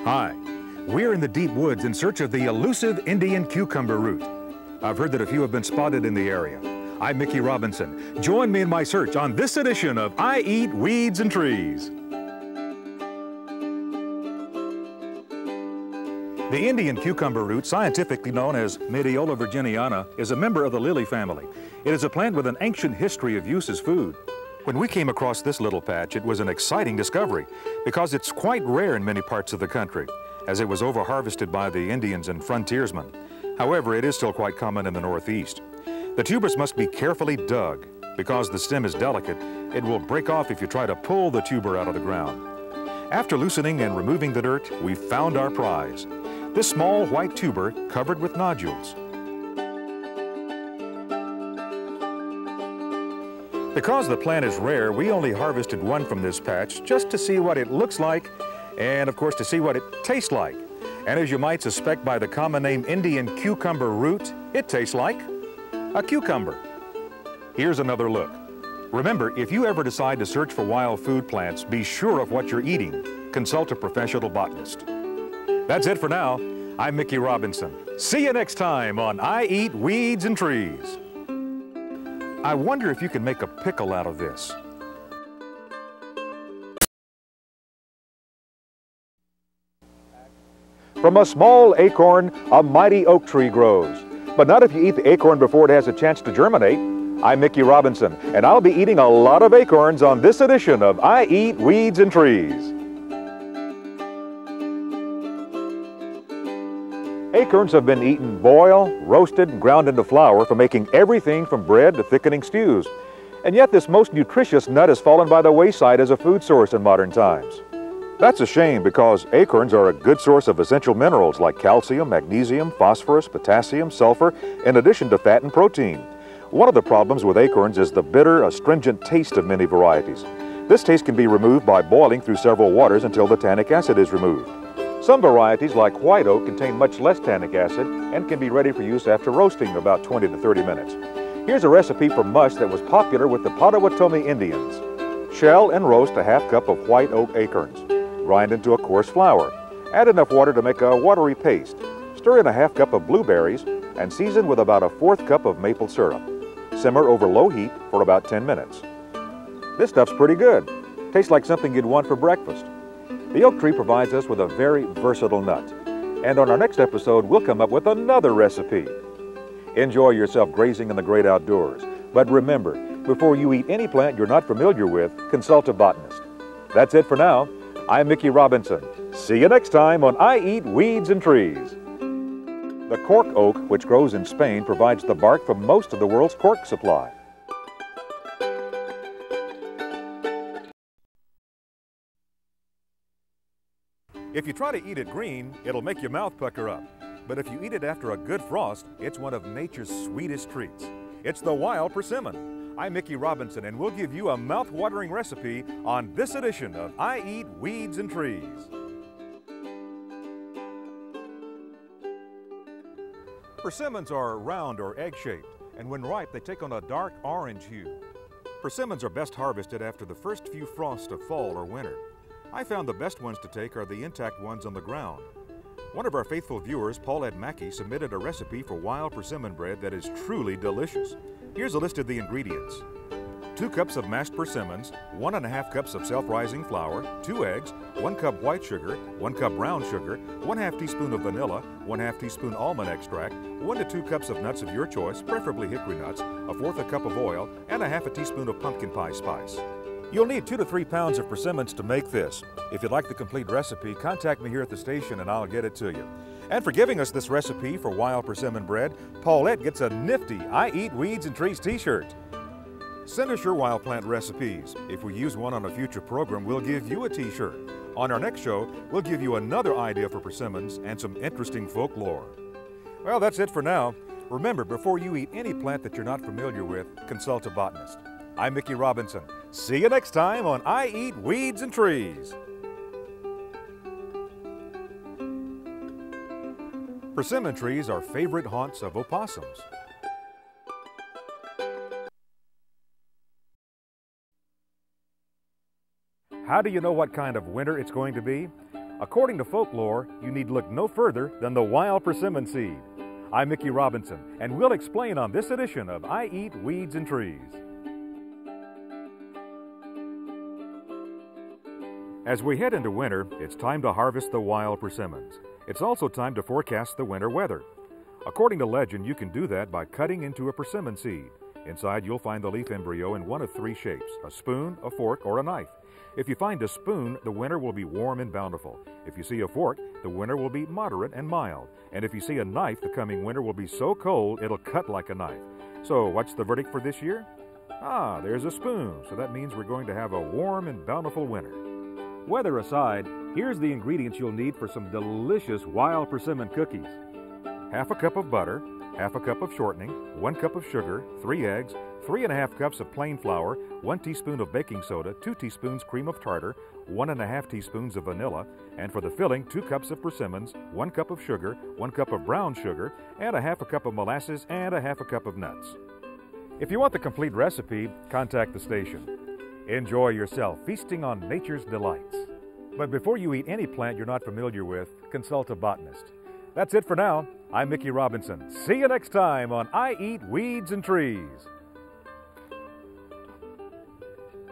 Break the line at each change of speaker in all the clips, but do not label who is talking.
Hi, we're in the deep woods in search of the elusive Indian cucumber root. I've heard that a few have been spotted in the area. I'm Mickey Robinson. Join me in my search on this edition of I Eat Weeds and Trees. The Indian cucumber root, scientifically known as Medeola virginiana, is a member of the lily family. It is a plant with an ancient history of use as food. When we came across this little patch, it was an exciting discovery because it's quite rare in many parts of the country, as it was over-harvested by the Indians and frontiersmen. However, it is still quite common in the Northeast. The tubers must be carefully dug. Because the stem is delicate, it will break off if you try to pull the tuber out of the ground. After loosening and removing the dirt, we found our prize. This small white tuber covered with nodules. Because the plant is rare, we only harvested one from this patch just to see what it looks like and, of course, to see what it tastes like. And as you might suspect by the common name Indian cucumber root, it tastes like a cucumber. Here's another look. Remember, if you ever decide to search for wild food plants, be sure of what you're eating. Consult a professional botanist. That's it for now. I'm Mickey Robinson. See you next time on I Eat Weeds and Trees. I wonder if you can make a pickle out of this. From a small acorn, a mighty oak tree grows. But not if you eat the acorn before it has a chance to germinate. I'm Mickey Robinson, and I'll be eating a lot of acorns on this edition of I Eat Weeds and Trees. Acorns have been eaten boiled, roasted, and ground into flour for making everything from bread to thickening stews. And yet this most nutritious nut has fallen by the wayside as a food source in modern times. That's a shame because acorns are a good source of essential minerals like calcium, magnesium, phosphorus, potassium, sulfur, in addition to fat and protein. One of the problems with acorns is the bitter, astringent taste of many varieties. This taste can be removed by boiling through several waters until the tannic acid is removed. Some varieties, like white oak, contain much less tannic acid and can be ready for use after roasting about 20 to 30 minutes. Here's a recipe for mush that was popular with the Potawatomi Indians. Shell and roast a half cup of white oak acorns. Grind into a coarse flour. Add enough water to make a watery paste. Stir in a half cup of blueberries and season with about a fourth cup of maple syrup. Simmer over low heat for about 10 minutes. This stuff's pretty good. Tastes like something you'd want for breakfast. The oak tree provides us with a very versatile nut. And on our next episode, we'll come up with another recipe. Enjoy yourself grazing in the great outdoors. But remember, before you eat any plant you're not familiar with, consult a botanist. That's it for now. I'm Mickey Robinson. See you next time on I Eat Weeds and Trees. The cork oak, which grows in Spain, provides the bark for most of the world's cork supply. If you try to eat it green, it'll make your mouth pucker up. But if you eat it after a good frost, it's one of nature's sweetest treats. It's the wild persimmon. I'm Mickey Robinson, and we'll give you a mouth-watering recipe on this edition of I Eat Weeds and Trees. Persimmons are round or egg-shaped, and when ripe, they take on a dark orange hue. Persimmons are best harvested after the first few frosts of fall or winter. I found the best ones to take are the intact ones on the ground. One of our faithful viewers, Paulette Mackey, submitted a recipe for wild persimmon bread that is truly delicious. Here's a list of the ingredients. 2 cups of mashed persimmons, 1½ cups of self-rising flour, 2 eggs, 1 cup white sugar, 1 cup brown sugar, 1/2 teaspoon of vanilla, 1/2 teaspoon almond extract, 1 to 2 cups of nuts of your choice, preferably hickory nuts, 1/4 cup of oil, and 1/2 teaspoon of pumpkin pie spice. You'll need 2 to 3 pounds of persimmons to make this. If you'd like the complete recipe, contact me here at the station and I'll get it to you. And for giving us this recipe for wild persimmon bread, Paulette gets a nifty I Eat Weeds and Trees t-shirt. Send us your wild plant recipes. If we use one on a future program, we'll give you a t-shirt. On our next show, we'll give you another idea for persimmons and some interesting folklore. Well, that's it for now. Remember, before you eat any plant that you're not familiar with, consult a botanist. I'm Mickey Robinson. See you next time on I Eat Weeds and Trees. Persimmon trees are favorite haunts of opossums. How do you know what kind of winter it's going to be? According to folklore, you need look no further than the wild persimmon seed. I'm Mickey Robinson, and we'll explain on this edition of I Eat Weeds and Trees. As we head into winter, it's time to harvest the wild persimmons. It's also time to forecast the winter weather. According to legend, you can do that by cutting into a persimmon seed. Inside, you'll find the leaf embryo in one of three shapes: a spoon, a fork, or a knife. If you find a spoon, the winter will be warm and bountiful. If you see a fork, the winter will be moderate and mild. And if you see a knife, the coming winter will be so cold it'll cut like a knife. So what's the verdict for this year? There's a spoon, so that means we're going to have a warm and bountiful winter. Weather aside, here's the ingredients you'll need for some delicious wild persimmon cookies. Half a cup of butter, half a cup of shortening, 1 cup of sugar, 3 eggs, 3½ cups of plain flour, 1 teaspoon of baking soda, 2 teaspoons cream of tartar, 1½ teaspoons of vanilla, and for the filling, 2 cups of persimmons, 1 cup of sugar, 1 cup of brown sugar, and ½ cup of molasses, and ½ cup of nuts. If you want the complete recipe, contact the station. Enjoy yourself feasting on nature's delights. But before you eat any plant you're not familiar with, consult a botanist. That's it for now. I'm Mickey Robinson. See you next time on I Eat Weeds and Trees.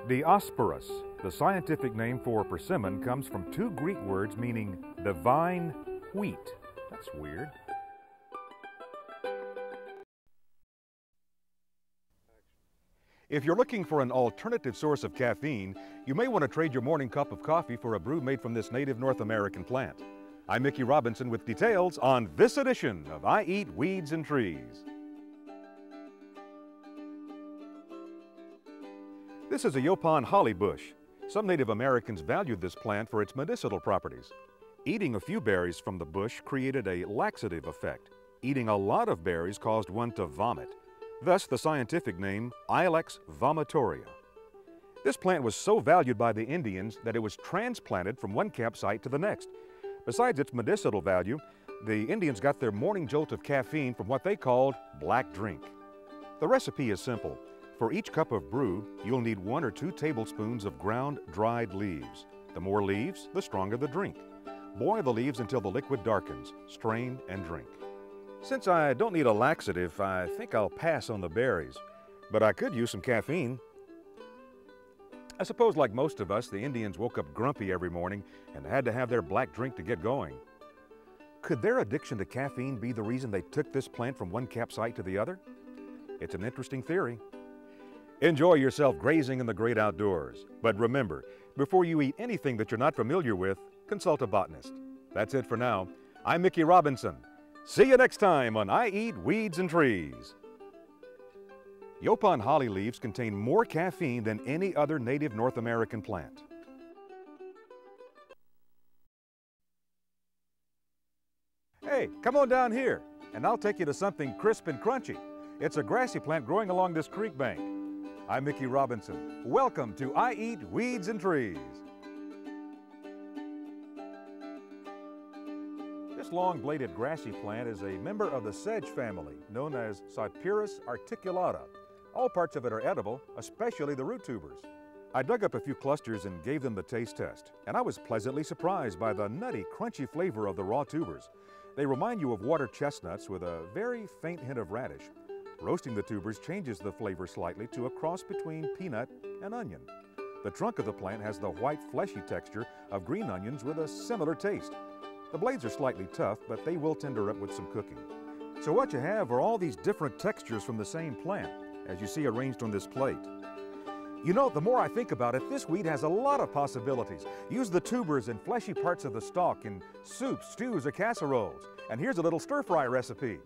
Diospyros, the scientific name for persimmon, comes from 2 Greek words meaning divine wheat. That's weird. If you're looking for an alternative source of caffeine, you may want to trade your morning cup of coffee for a brew made from this native North American plant. I'm Mickey Robinson with details on this edition of I Eat Weeds and Trees. This is a Yaupon holly bush. Some Native Americans valued this plant for its medicinal properties. Eating a few berries from the bush created a laxative effect. Eating a lot of berries caused one to vomit. Thus the scientific name Ilex vomitoria. This plant was so valued by the Indians that it was transplanted from one campsite to the next. Besides its medicinal value, the Indians got their morning jolt of caffeine from what they called black drink. The recipe is simple. For each cup of brew, you'll need 1 or 2 tablespoons of ground dried leaves. The more leaves, the stronger the drink. Boil the leaves until the liquid darkens. Strain and drink. Since I don't need a laxative, I think I'll pass on the berries, but I could use some caffeine. I suppose like most of us, the Indians woke up grumpy every morning and had to have their black drink to get going. Could their addiction to caffeine be the reason they took this plant from one campsite to the other? It's an interesting theory. Enjoy yourself grazing in the great outdoors. But remember, before you eat anything that you're not familiar with, consult a botanist. That's it for now. I'm Mickey Robinson. See you next time on I Eat Weeds and Trees. Yaupon holly leaves contain more caffeine than any other native North American plant. Hey, come on down here, and I'll take you to something crisp and crunchy. It's a grassy plant growing along this creek bank. I'm Mickey Robinson. Welcome to I Eat Weeds and Trees. This long-bladed grassy plant is a member of the sedge family, known as Cyperus articulata. All parts of it are edible, especially the root tubers. I dug up a few clusters and gave them the taste test, and I was pleasantly surprised by the nutty, crunchy flavor of the raw tubers. They remind you of water chestnuts with a very faint hint of radish. Roasting the tubers changes the flavor slightly to a cross between peanut and onion. The trunk of the plant has the white, fleshy texture of green onions with a similar taste. The blades are slightly tough, but they will tender up with some cooking. So what you have are all these different textures from the same plant, as you see arranged on this plate. You know, the more I think about it, this weed has a lot of possibilities. Use the tubers and fleshy parts of the stalk in soups, stews, or casseroles. And here's a little stir-fry recipe.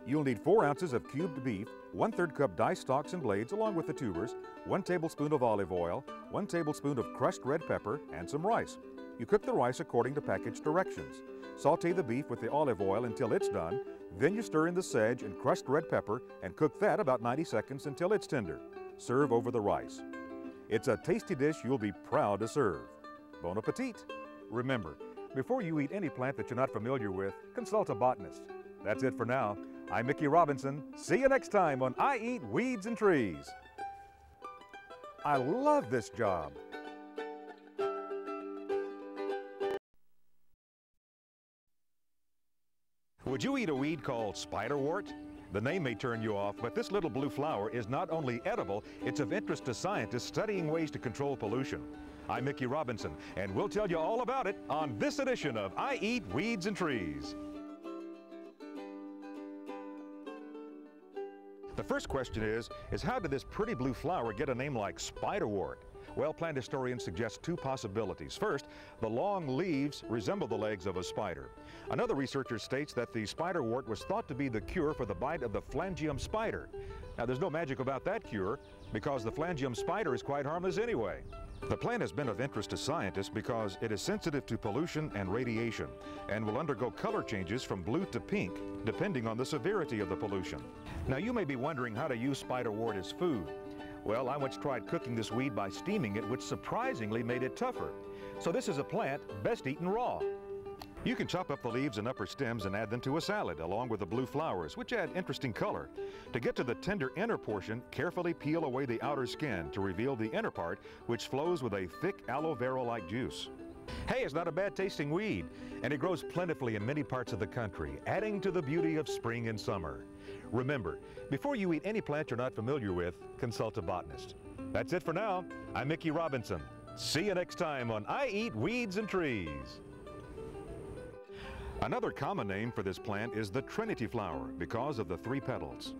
You'll need 4 ounces of cubed beef, 1/3 cup diced stalks and blades along with the tubers, 1 tablespoon of olive oil, 1 tablespoon of crushed red pepper, and some rice. You cook the rice according to package directions. Saute the beef with the olive oil until it's done, then you stir in the sedge and crushed red pepper and cook that about 90 seconds until it's tender. Serve over the rice. It's a tasty dish you'll be proud to serve. Bon appetit! Remember, before you eat any plant that you're not familiar with, consult a botanist. That's it for now. I'm Mickey Robinson. See you next time on I Eat Weeds and Trees. I love this job. Would you eat a weed called spiderwort? The name may turn you off, but this little blue flower is not only edible, it's of interest to scientists studying ways to control pollution. I'm Mickey Robinson, and we'll tell you all about it on this edition of I Eat Weeds and Trees. The first question is how did this pretty blue flower get a name like spiderwort? Well, plant historians suggest two possibilities. First, the long leaves resemble the legs of a spider. Another researcher states that the spiderwort was thought to be the cure for the bite of the Phlangium spider. Now, there's no magic about that cure because the Phlangium spider is quite harmless anyway. The plant has been of interest to scientists because it is sensitive to pollution and radiation and will undergo color changes from blue to pink depending on the severity of the pollution. Now, you may be wondering how to use spiderwort as food. Well, I once tried cooking this weed by steaming it, which surprisingly made it tougher. So this is a plant best eaten raw. You can chop up the leaves and upper stems and add them to a salad, along with the blue flowers, which add interesting color. To get to the tender inner portion, carefully peel away the outer skin to reveal the inner part, which flows with a thick aloe vera-like juice. Hey, it's not a bad tasting weed, and it grows plentifully in many parts of the country, adding to the beauty of spring and summer. Remember, before you eat any plant you're not familiar with, consult a botanist. That's it for now. I'm Mickey Robinson. See you next time on I Eat Weeds and Trees. Another common name for this plant is the Trinity flower because of the 3 petals.